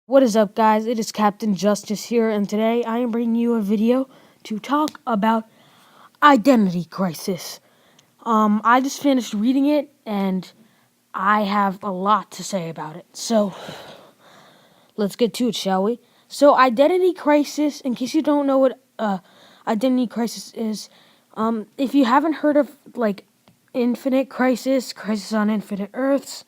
What is up, guys? It is Captain Justice here, and today I am bringing you a video to talk about Identity Crisis. I just finished reading it, and I have a lot to say about it. So, let's get to it, shall we? So, Identity Crisis, in case you don't know what Identity Crisis is, if you haven't heard of, Infinite Crisis, Crisis on Infinite Earths,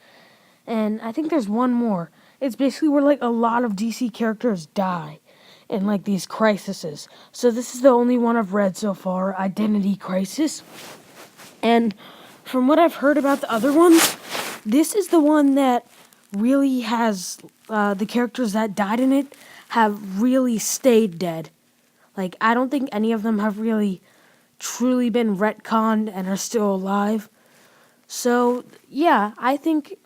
and I think there's one more. It's basically where a lot of DC characters die in these crises. So this is the only one I've read so far, Identity Crisis. And from what I've heard about the other ones, this is the one that really has the characters that died in it have really stayed dead. I don't think any of them have really truly been retconned and are still alive. So yeah, I think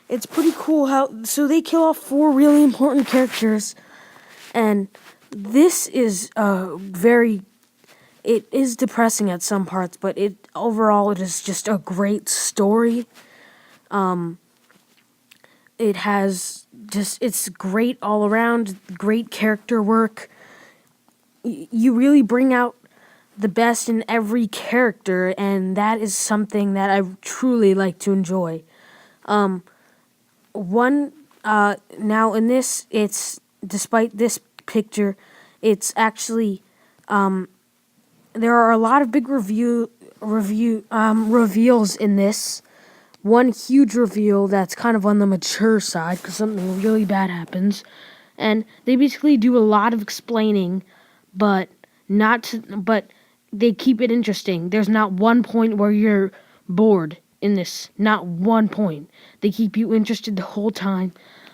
it's pretty cool so they kill off 4 really important characters, and this is it is depressing at some parts, but overall it is just a great story. It's great all around, great character work. You really bring out the best in every character, and that is something that I truly like to enjoy. Now in this, it's despite this picture, it's actually there are a lot of big reveals in this. One huge reveal that's kind of on the mature side because something really bad happens, and they basically do a lot of explaining, but they keep it interesting. There's not one point where you're bored in this. Not one point. They keep you interested the whole time.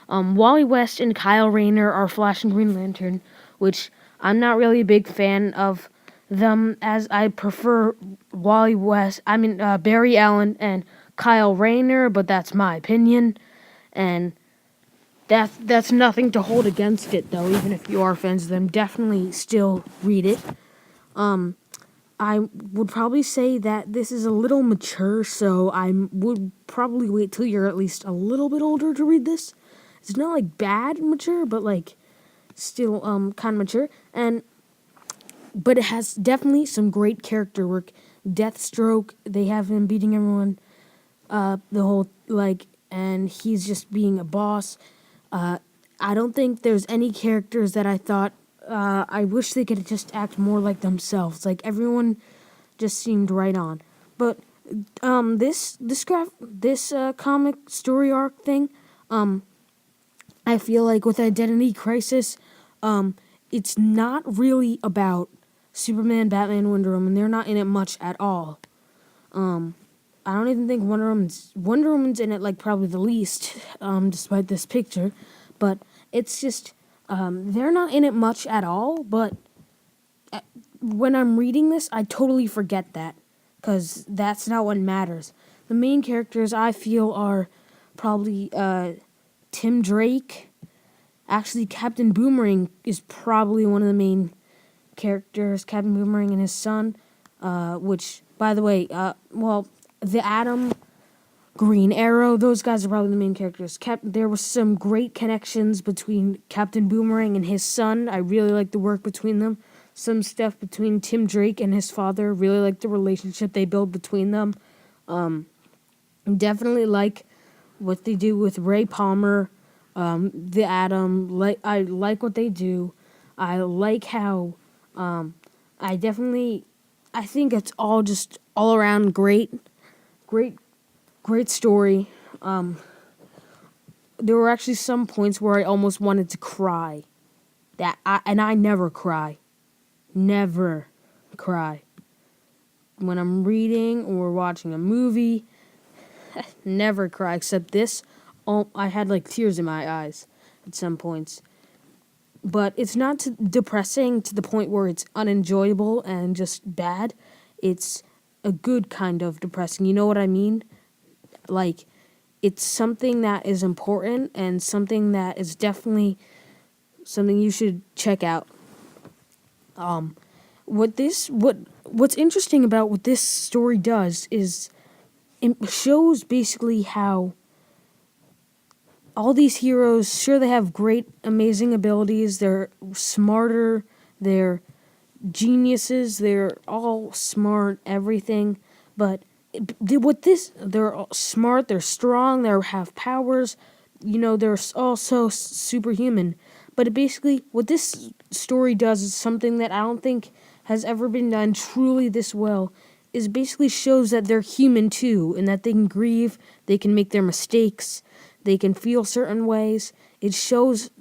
Wally West and Kyle Rayner are Flash and Green Lantern, which I'm not really a big fan of them, as I prefer Barry Allen and Kyle Rayner, but that's my opinion, and that's nothing to hold against it, though. Even if you are fans of them, definitely still read it. I would probably say that this is a little mature, so I would probably wait till you're at least a little bit older to read this. It's not bad mature, but still kind of mature, but it has definitely some great character work. Deathstroke, they have him beating everyone, and he's just being a boss. I don't think there's any characters that I thought I wish they could just act more like themselves. Everyone just seemed right on. But this comic story arc thing, I feel like with Identity Crisis, it's not really about Superman, Batman, Wonder Woman. They're not in it much at all. I don't even think Wonder Woman's in it probably the least, despite this picture. But it's just they're not in it much at all. But when I'm reading this, I totally forget that, because that's not what matters. The main characters I feel are probably Tim Drake. Actually, Captain Boomerang is probably one of the main characters. Captain Boomerang and his son, which, by the way, the Atom, Green Arrow, those guys are probably the main characters. There was some great connections between Captain Boomerang and his son. I really like the work between them. Some stuff between Tim Drake and his father. Really like the relationship they build between them. Definitely like what they do with Ray Palmer, the Atom. I like what they do. I like how I think it's all just all around great story. There were actually some points where I almost wanted to cry. And I never cry. Never cry. When I'm reading or watching a movie, never cry, except this. I had tears in my eyes at some points. But it's not depressing to the point where it's unenjoyable and just bad. It's a good kind of depressing. You know what I mean? It's something that is important and something that is definitely something you should check out. What's interesting about what this story does is it shows basically how all these heroes, sure, they have great, amazing abilities. They're smarter. They're geniuses. They're all smart, everything. But they're all smart. They're strong. They have powers. They're also superhuman. But basically, what this story does is something that I don't think has ever been done truly this well. Is basically shows that they're human too, and that they can grieve. They can make their mistakes. They can feel certain ways. It shows,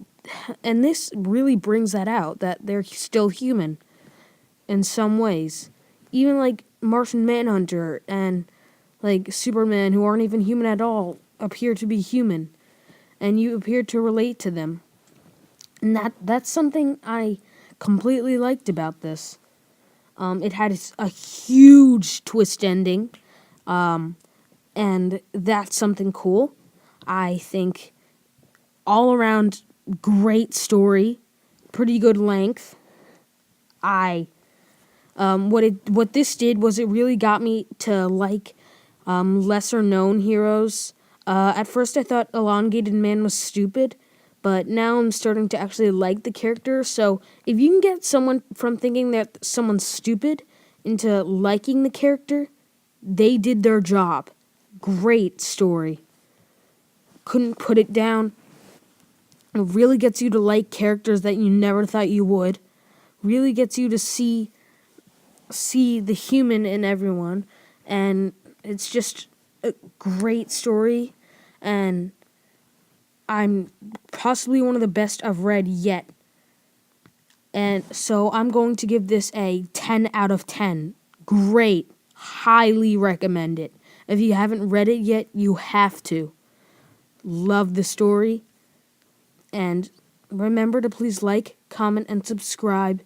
and this really brings that out, that they're still human in some ways. Even like Martian Manhunter and like Superman, who aren't even human at all, appear to be human. And you appear to relate to them. And that's something I completely liked about this. It had a huge twist ending. And that's something cool. I think all around great story, pretty good length. What this did was it really got me to like lesser known heroes. At first I thought Elongated Man was stupid, but now I'm starting to actually like the character. So if you can get someone from thinking that someone's stupid into liking the character, they did their job. Great story. Couldn't put it down. It really gets you to like characters that you never thought you would. Really gets you to see the human in everyone. And it's just a great story. And I'm possibly one of the best I've read yet. And so I'm going to give this a 10 out of 10. Great. Highly recommend it. If you haven't read it yet, you have to. Love the story. And remember to please like, comment, and subscribe.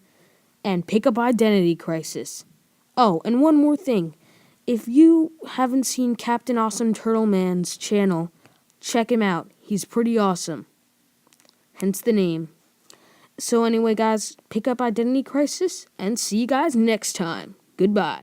And pick up Identity Crisis. Oh, and one more thing. If you haven't seen Captain Awesome Turtle Man's channel, check him out. He's pretty awesome. Hence the name. So anyway, guys, pick up Identity Crisis, and see you guys next time. Goodbye.